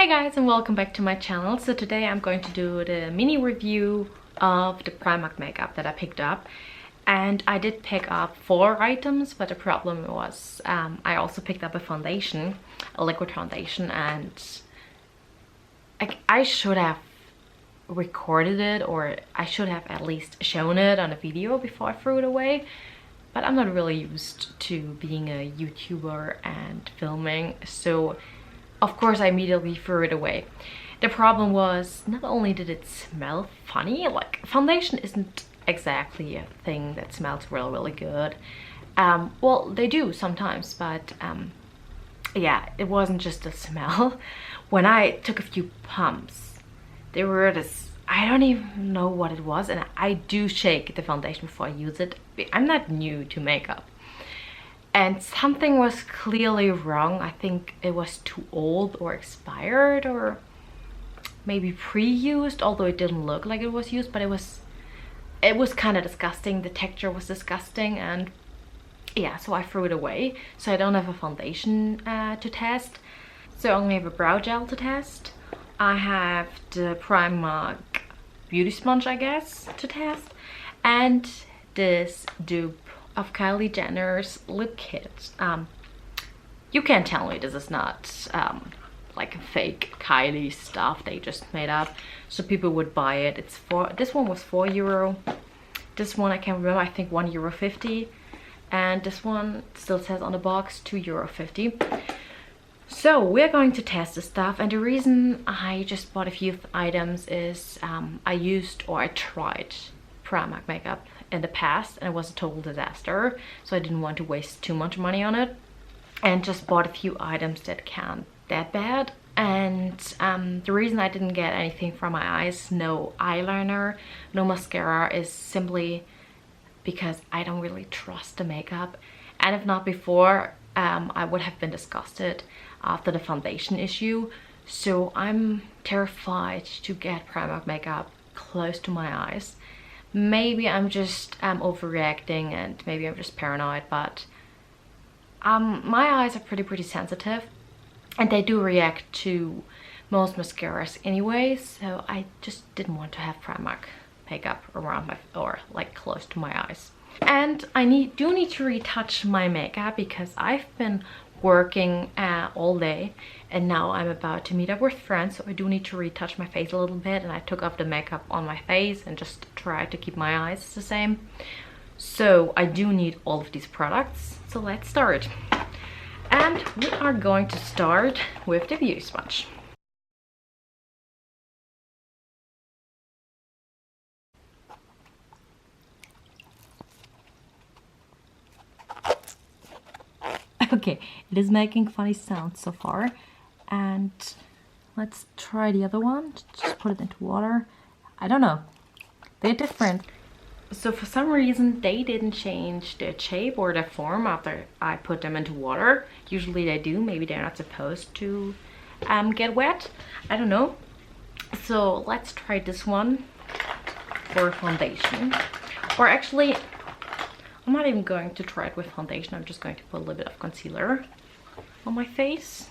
Hey guys, and welcome back to my channel. So today I'm going to do the mini review of the Primark makeup that I picked up. And I did pick up 4 items, but the problem was I also picked up a foundation, a liquid foundation, and I should have recorded it, or I should have at least shown it on a video before I threw it away. But I'm not really used to being a YouTuber and filming, so of course I immediately threw it away. The problem was, not only did it smell funny, like foundation isn't exactly a thing that smells really good. Well, they do sometimes, but yeah, it wasn't just the smell. When I took a few pumps, they were this, I don't even know what it was, and I do shake the foundation before I use it. I'm not new to makeup. And something was clearly wrong. I think it was too old or expired, or maybe pre-used, although it didn't look like it was used, but it was kind of disgusting. The texture was disgusting, and yeah, so I threw it away. So I don't have a foundation to test. So I only have a brow gel to test. I have the Primark beauty sponge, I guess, to test, and this dupe of Kylie Jenner's lip kit. You can't tell me this is not like a fake Kylie stuff they just made up, so people would buy it. This one was €4. This one I can't remember, I think €1.50, and this one still says on the box €2.50. So we're going to test the stuff, and the reason I just bought a few items is I tried Primark makeup in the past, and it was a total disaster, so I didn't want to waste too much money on it, and just bought a few items that can't that bad. And the reason I didn't get anything for my eyes, no eyeliner, no mascara, is simply because I don't really trust the makeup, and if not before, I would have been disgusted after the foundation issue. So I'm terrified to get Primark makeup close to my eyes. Maybe I'm just overreacting, and maybe I'm just paranoid, but my eyes are pretty sensitive, and they do react to most mascaras anyway, so I just didn't want to have Primark makeup around my, or like close to my eyes. And I do need to retouch my makeup because I've been working all day, and now I'm about to meet up with friends, so I do need to retouch my face a little bit, and I took off the makeup on my face and just tried to keep my eyes the same. So I do need all of these products, so let's start. And we are going to start with the beauty sponge. Okay, it is making funny sounds so far, and let's try the other one. Just put it into water. I don't know, they're different. So for some reason they didn't change their shape or their form after I put them into water. Usually they do. Maybe they're not supposed to get wet, I don't know. So let's try this one for foundation, or actually I'm not even going to try it with foundation. I'm just going to put a little bit of concealer on my face.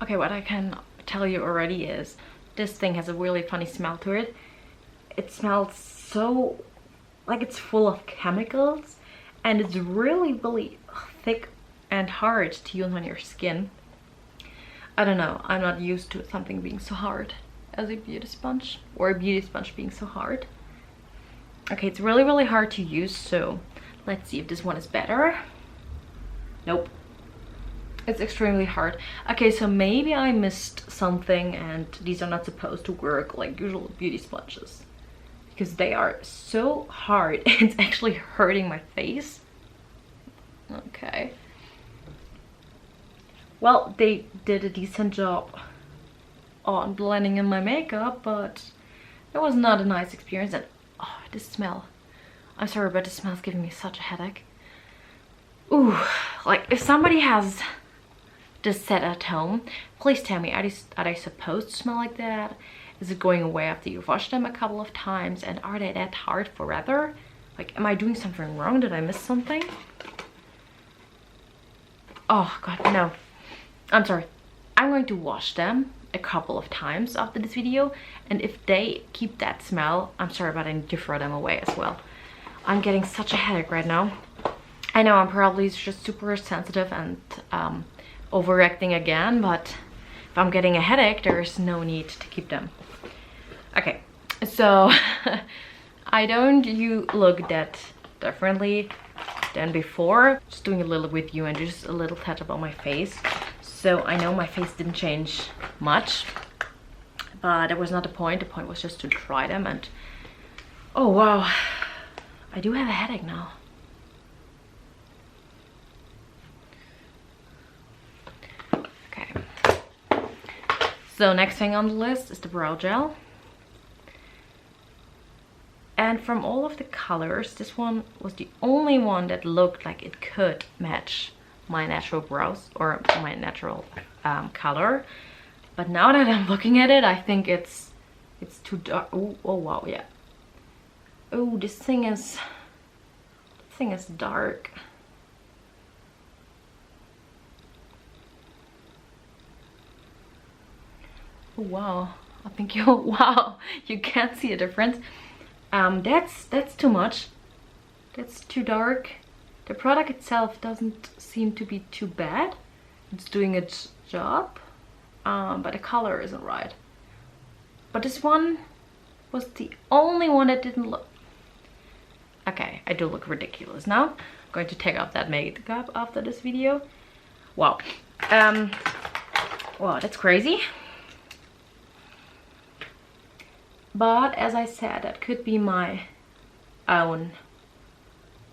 Okay, what I can tell you already is this thing has a really funny smell to it. It smells so like it's full of chemicals, and it's really thick and hard to use on your skin. I don't know, I'm not used to something being so hard as a beauty sponge, or a beauty sponge being so hard. Okay, it's really hard to use, so let's see if this one is better. Nope, it's extremely hard. Okay, so maybe I missed something, and these are not supposed to work like usual beauty sponges, because they are so hard. It's actually hurting my face. Okay. Well, they did a decent job on blending in my makeup, but it was not a nice experience. And oh, this smell. I'm sorry, but the smell is giving me such a headache. Ooh, like if somebody has this set at home, please tell me, are they supposed to smell like that? Is it going away after you've washed them a couple of times? And are they that hard forever? Like, am I doing something wrong? Did I miss something? Oh god, no. I'm sorry. I'm going to wash them a couple of times after this video, and if they keep that smell, I'm sorry, but I need to throw them away as well. I'm getting such a headache right now. I know I'm probably just super sensitive and overreacting again, but if I'm getting a headache, there's no need to keep them. Okay, so I don't look that differently than before. Just doing a little with you and just a little touch up on my face. So I know my face didn't change much, but that was not the point. The point was just to try them, and oh wow, I do have a headache now. Okay. So next thing on the list is the brow gel. And from all of the colors, this one was the only one that looked like it could match my natural brows or my natural color. But now that I'm looking at it, I think it's too dark. Oh wow, yeah. Oh, this thing is dark. Oh wow, I think you wow, you can't see a difference. That's too much. That's too dark. The product itself doesn't seem to be too bad. It's doing its job, but the color isn't right. But this one was the only one that didn't look... Okay, I do look ridiculous now. I'm going to take off that makeup after this video. Wow. Wow, that's crazy. But as I said, that could be my own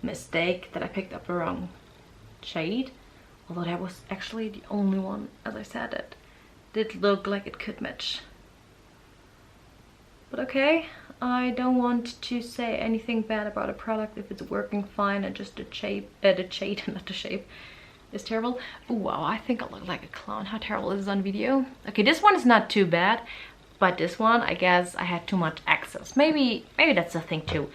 mistake that I picked up the wrong shade, although that was actually the only one, as I said, that did look like it could match. But okay, I don't want to say anything bad about a product if it's working fine and just the shade, not the shape, is terrible. Oh wow, I think I look like a clown. How terrible is this on video? Okay, this one is not too bad, but this one, I guess I had too much excess. Maybe that's the thing too.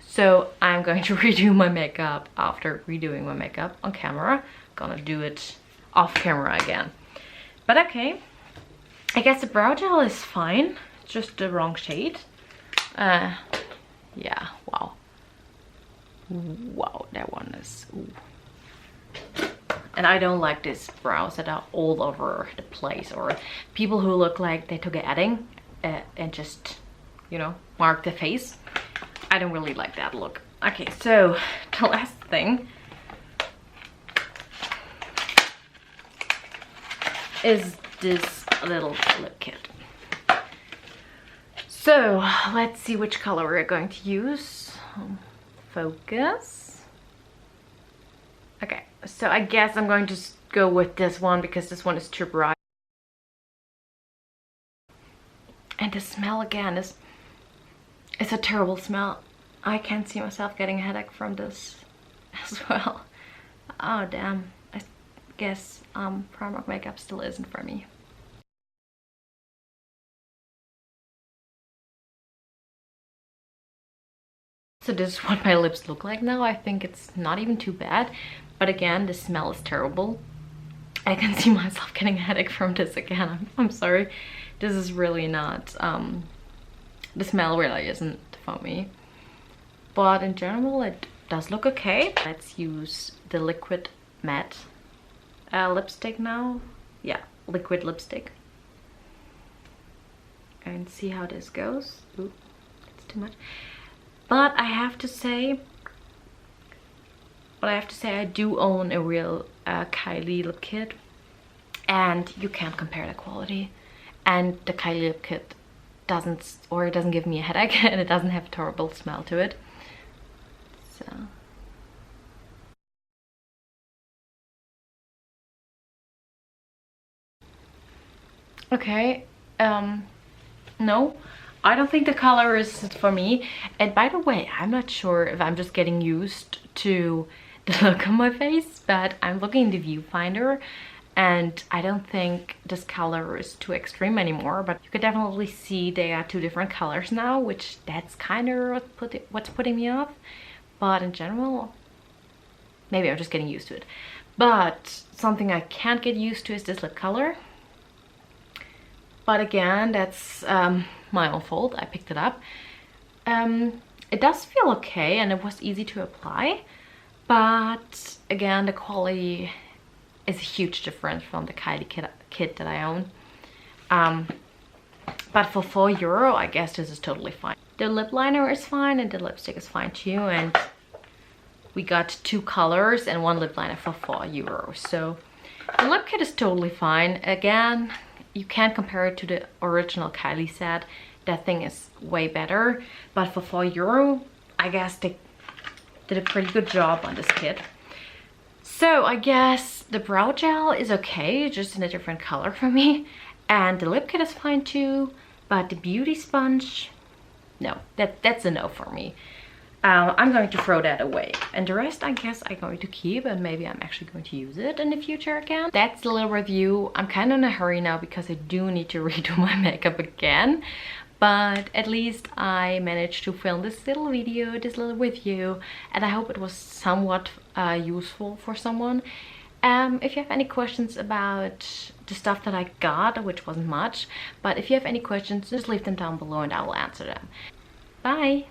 So I'm going to redo my makeup after redoing my makeup on camera. Gonna do it off camera again. But okay, I guess the brow gel is fine. It's just the wrong shade. Yeah, wow. Wow, that one is... Ooh. And I don't like these brows that are all over the place, or people who look like they took an edding and just, you know, mark the face. I don't really like that look. Okay, so the last thing is this little lip kit. So let's see which color we're going to use. Focus. Okay, so I guess I'm going to go with this one because this one is too bright. And the smell again is... It's a terrible smell. I can't see myself getting a headache from this as well. Oh damn. I guess Primark makeup still isn't for me. So this is what my lips look like now. I think it's not even too bad. But again, the smell is terrible. I can see myself getting a headache from this again. I'm sorry. This is really not... the smell really isn't for me. But in general, it does look okay. Let's use the liquid matte lipstick now. Yeah, liquid lipstick. And see how this goes. Ooh, it's too much. But I have to say, I do own a real Kylie lip kit, and you can't compare the quality. And the Kylie lip kit doesn't give me a headache, and it doesn't have a terrible smell to it. So okay, no, I don't think the color is for me. And by the way, I'm not sure if I'm just getting used to the look on my face, but I'm looking in the viewfinder and I don't think this color is too extreme anymore, but you could definitely see they are two different colors now, which that's kind of what's putting me off. but in general, maybe I'm just getting used to it. But something I can't get used to is this lip color. But again, that's my own fault. I picked it up. It does feel okay and it was easy to apply. But again, the quality is a huge difference from the Kylie kit that I own. But for €4, I guess this is totally fine. The lip liner is fine and the lipstick is fine too. And we got 2 colors and 1 lip liner for €4. So the lip kit is totally fine. Again, you can't compare it to the original Kylie set. That thing is way better. But for €4, I guess they did a pretty good job on this kit. So I guess the brow gel is okay, just in a different color for me. And the lip kit is fine too. But the beauty sponge, no, that's a no for me. I'm going to throw that away. And the rest, I guess I'm going to keep, and maybe I'm actually going to use it in the future again. That's the little review. I'm kind of in a hurry now because I do need to redo my makeup again. But at least I managed to film this little video, this little review, and I hope it was somewhat useful for someone. If you have any questions about the stuff that I got, which wasn't much, but if you have any questions, just leave them down below and I will answer them. Bye!